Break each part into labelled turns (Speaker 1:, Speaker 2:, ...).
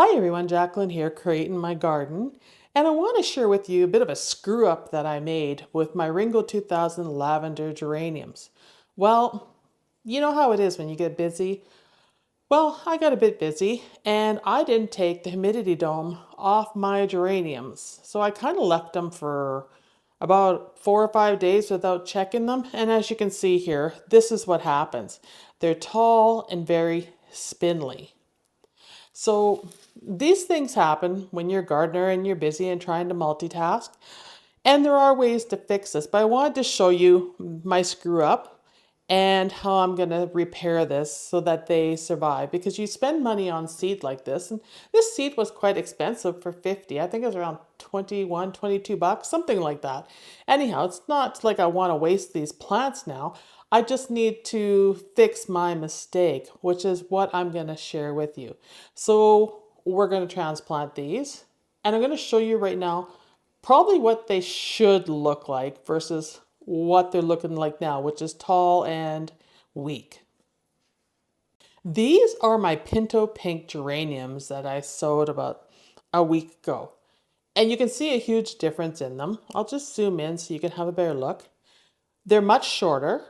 Speaker 1: Hi everyone, Jacqueline here, creating my garden, and I want to share with you a bit of a screw up that I made with my Ringo 2000 lavender geraniums. Well, you know how it is when you get busy. Well, I got a bit busy and I didn't take the humidity dome off my geraniums. So I kind of left them for about 4 or 5 days without checking them. And as you can see here, this is what happens. They're tall and very spindly. So these things happen when you're a gardener and you're busy and trying to multitask. And there are ways to fix this, but I wanted to show you my screw up and how I'm going to repair this so that they survive, because you spend money on seed like this, and this seed was quite expensive for 50. I think it was around 21, 22 bucks, something like that. Anyhow, it's not like I want to waste these plants now. I just need to fix my mistake, which is what I'm going to share with you. So we're going to transplant these, and I'm going to show you right now probably what they should look like versus what they're looking like now, which is tall and weak. These are my pinto pink geraniums that I sowed about a week ago. And you can see a huge difference in them. I'll just zoom in so you can have a better look. They're much shorter,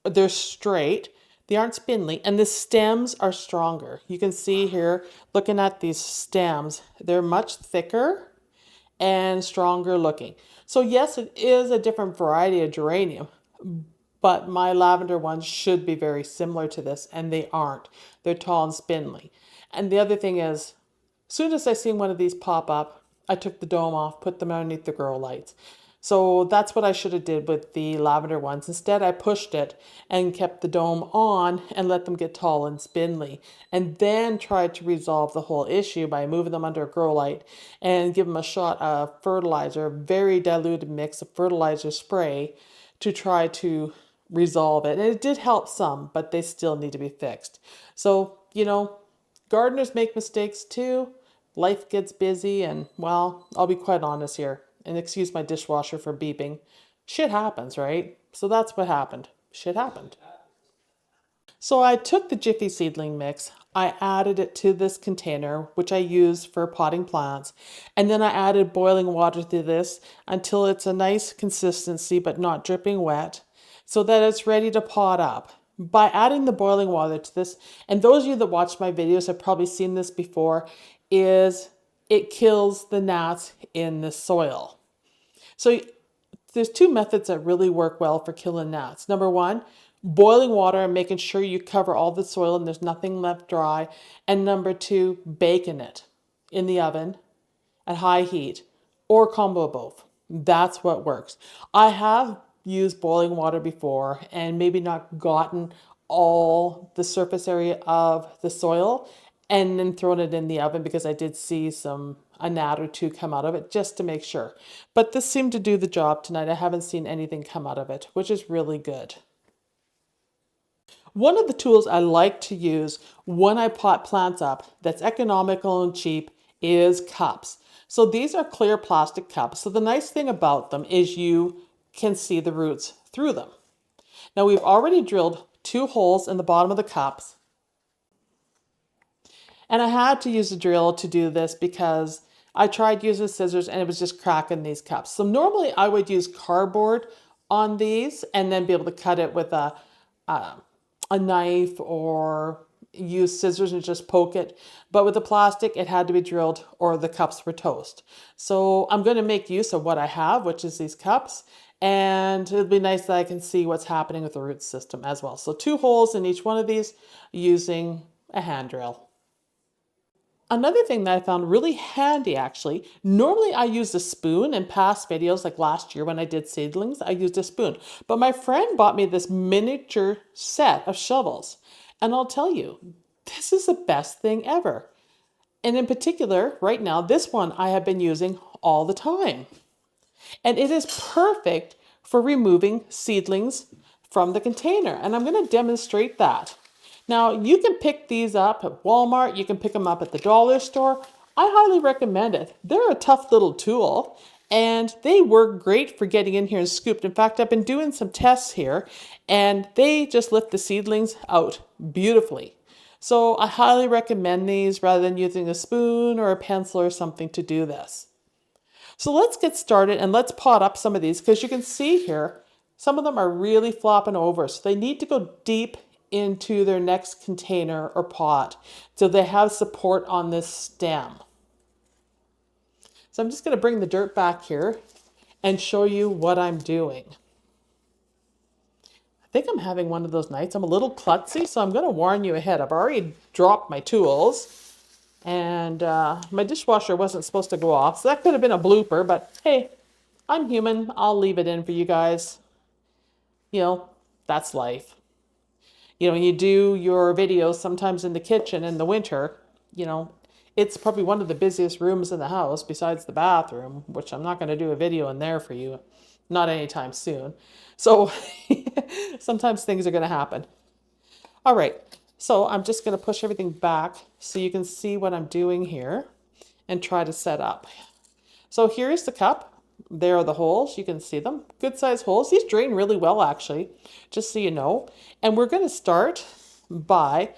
Speaker 1: they're straight, they aren't spindly, and the stems are stronger. You can see here, looking at these stems, they're much thicker and stronger looking. So yes, it is a different variety of geranium, but my lavender ones should be very similar to this, and they aren't. They're tall and spindly. And the other thing is, as soon as I seen one of these pop up, I took the dome off, put them underneath the grow lights. So that's what I should have did with the lavender ones. Instead, I pushed it and kept the dome on and let them get tall and spindly, and then tried to resolve the whole issue by moving them under a grow light and give them a shot of fertilizer, a very diluted mix of fertilizer spray, to try to resolve it. And it did help some, but they still need to be fixed. So, gardeners make mistakes too. Life gets busy, and well, I'll be quite honest here, and excuse my dishwasher for beeping. Shit happens, right? So that's what happened. Shit happened. So I took the Jiffy seedling mix, I added it to this container, which I use for potting plants, and then I added boiling water to this until it's a nice consistency but not dripping wet, so that it's ready to pot up. By adding the boiling water to this, and those of you that watch my videos have probably seen this before, is it kills the gnats in the soil. So there's two methods that really work well for killing gnats. Number one, boiling water and making sure you cover all the soil and there's nothing left dry. And number two, baking it in the oven at high heat, or combo of both. That's what works. I have used boiling water before and maybe not gotten all the surface area of the soil and then thrown it in the oven, because I did see a gnat or two come out of it just to make sure. But this seemed to do the job tonight. I haven't seen anything come out of it, which is really good. One of the tools I like to use when I pot plants up that's economical and cheap is cups. So these are clear plastic cups. So the nice thing about them is you can see the roots through them. Now we've already drilled 2 holes in the bottom of the cups. And I had to use a drill to do this because I tried using scissors and it was just cracking these cups. So normally I would use cardboard on these and then be able to cut it with a knife or use scissors and just poke it. But with the plastic, it had to be drilled or the cups were toast. So I'm going to make use of what I have, which is these cups. And it'll be nice that I can see what's happening with the root system as well. So 2 holes in each one of these using a hand drill. Another thing that I found really handy, actually, normally I use a spoon. In past videos, like last year when I did seedlings, I used a spoon. But my friend bought me this miniature set of shovels. And I'll tell you, this is the best thing ever. And in particular, right now, this one I have been using all the time. And it is perfect for removing seedlings from the container. And I'm going to demonstrate that. Now, you can pick these up at Walmart. You can pick them up at the dollar store. I highly recommend it. They're a tough little tool, and they work great for getting in here and scooped. In fact, I've been doing some tests here, and they just lift the seedlings out beautifully. So I highly recommend these rather than using a spoon or a pencil or something to do this. So let's get started and let's pot up some of these because you can see here, some of them are really flopping over. So they need to go deep into their next container or pot so they have support on this stem. So I'm just going to bring the dirt back here and show you what I'm doing. I think I'm having one of those nights. I'm a little klutzy, so I'm going to warn you ahead. I've already dropped my tools and my dishwasher wasn't supposed to go off. So that could have been a blooper, but hey, I'm human. I'll leave it in for you guys. You know, that's life. You know, you do your videos sometimes in the kitchen in the winter, you know, it's probably one of the busiest rooms in the house besides the bathroom, which I'm not going to do a video in there for you, not anytime soon. So sometimes things are going to happen. All right, so I'm just going to push everything back so you can see what I'm doing here and try to set up. So here's the cup. There are the holes. You can see them. Good size holes. These drain really well, actually, just so you know. And we're going to start by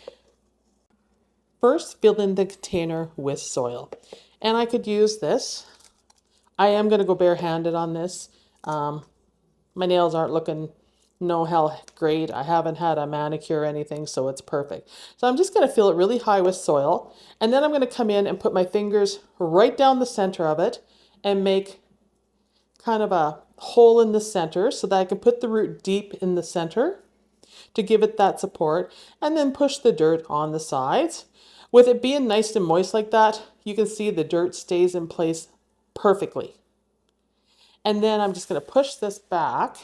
Speaker 1: first filling the container with soil. And I could use this. I am going to go barehanded on this. My nails aren't looking no hell great. I haven't had a manicure or anything, so it's perfect. So I'm just going to fill it really high with soil. And then I'm going to come in and put my fingers right down the center of it and make kind of a hole in the center so that I can put the root deep in the center to give it that support, and then push the dirt on the sides. With it being nice and moist like that, you can see the dirt stays in place perfectly. And then I'm just going to push this back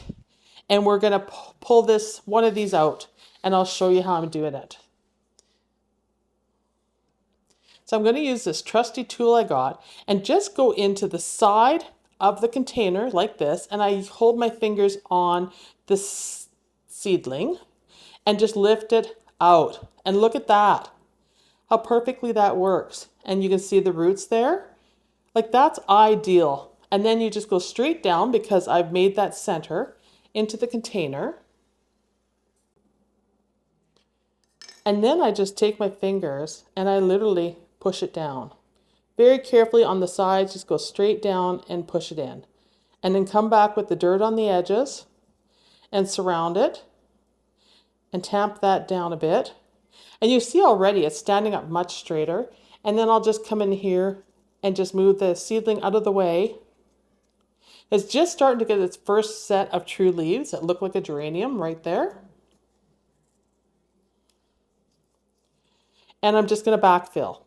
Speaker 1: and we're going to pull this one of these out and I'll show you how I'm doing it. So I'm going to use this trusty tool I got and just go into the side of the container like this, and I hold my fingers on the seedling and just lift it out. And look at that, how perfectly that works. And you can see the roots there. Like, that's ideal. And then you just go straight down because I've made that center into the container. And then I just take my fingers and I literally push it down. Very carefully on the sides, just go straight down and push it in. And then come back with the dirt on the edges and surround it and tamp that down a bit. And you see already it's standing up much straighter. And then I'll just come in here and just move the seedling out of the way. It's just starting to get its first set of true leaves that look like a geranium right there. And I'm just going to backfill.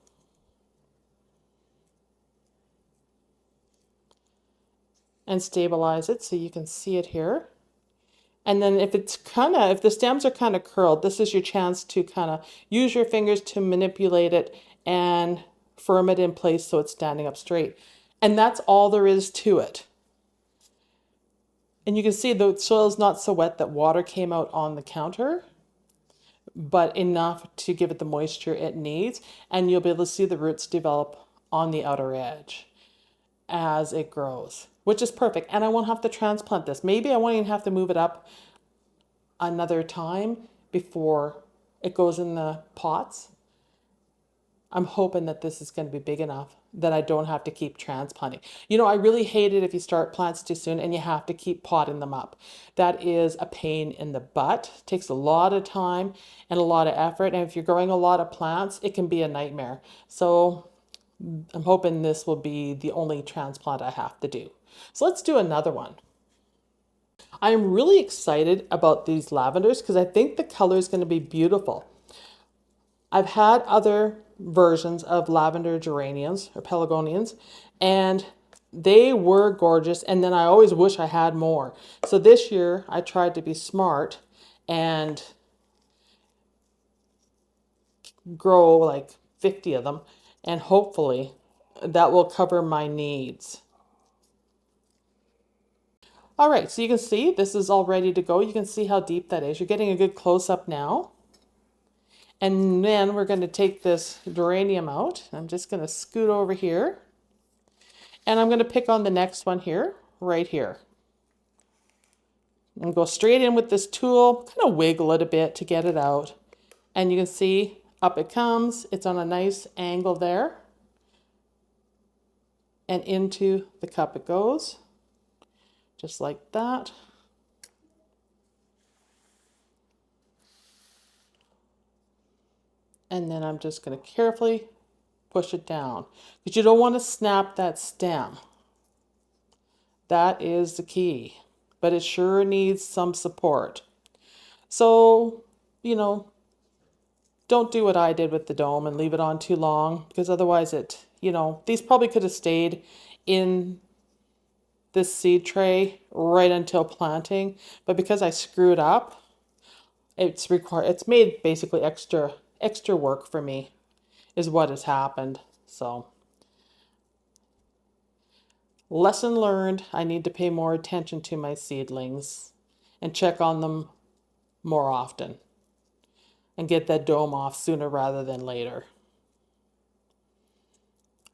Speaker 1: And stabilize it so you can see it here. And then if the stems are kind of curled, this is your chance to kind of use your fingers to manipulate it and firm it in place so it's standing up straight. And that's all there is to it. And you can see the soil is not so wet that water came out on the counter, but enough to give it the moisture it needs. And you'll be able to see the roots develop on the outer edge as it grows, which is perfect. And I won't have to transplant this. Maybe I won't even have to move it up another time before it goes in the pots. I'm hoping that this is going to be big enough that I don't have to keep transplanting. You know, I really hate it if you start plants too soon and you have to keep potting them up. That is a pain in the butt. It takes a lot of time and a lot of effort. And if you're growing a lot of plants, it can be a nightmare. So I'm hoping this will be the only transplant I have to do. So let's do another one. I'm really excited about these lavenders because I think the color is going to be beautiful. I've had other versions of lavender geraniums or pelargoniums, and they were gorgeous, and then I always wish I had more. So this year I tried to be smart and grow like 50 of them, and hopefully that will cover my needs. All right, so you can see this is all ready to go. You can see how deep that is. You're getting a good close-up now. And then we're going to take this geranium out. I'm just going to scoot over here. And I'm going to pick on the next one here, right here. And go straight in with this tool, kind of wiggle it a bit to get it out. And you can see Up it comes. It's on a nice angle there. And into the cup it goes, just like that. And then I'm just going to carefully push it down, because you don't want to snap that stem. That is the key, but it sure needs some support. So, you know, don't do what I did with the dome and leave it on too long, because otherwise it, you know, these probably could have stayed in this seed tray right until planting, but because I screwed up, it's made basically extra work for me is what has happened. So lesson learned, I need to pay more attention to my seedlings and check on them more often and get that dome off sooner rather than later.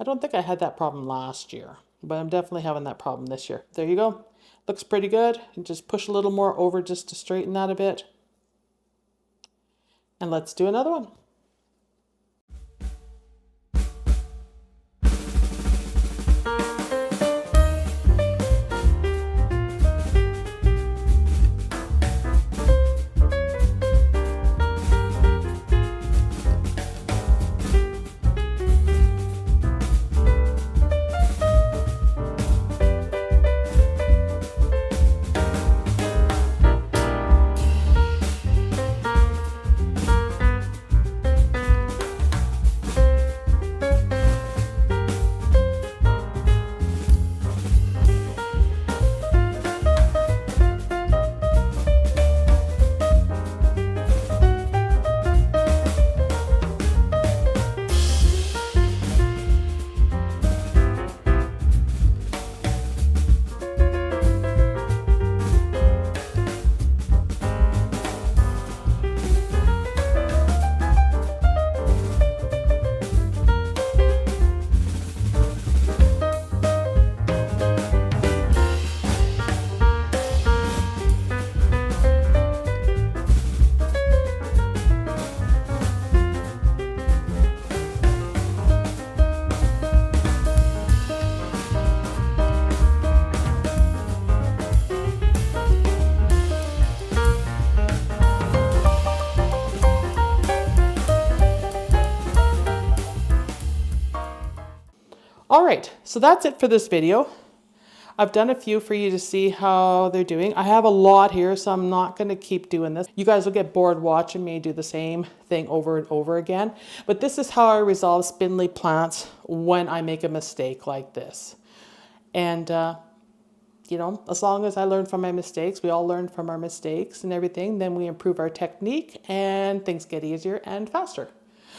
Speaker 1: I don't think I had that problem last year, but I'm definitely having that problem this year. There you go. Looks pretty good. And just push a little more over just to straighten that a bit. And let's do another one. All right, so that's it for this video. I've done a few for you to see how they're doing. I have a lot here, so I'm not going to keep doing this. You guys will get bored watching me do the same thing over and over again. But this is how I resolve spindly plants when I make a mistake like this. And, you know, as long as I learn from my mistakes, we all learn from our mistakes and everything, then we improve our technique and things get easier and faster.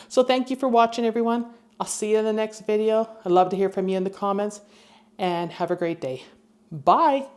Speaker 1: So thank you for watching, everyone. I'll see you in the next video. I'd love to hear from you in the comments, and have a great day. Bye.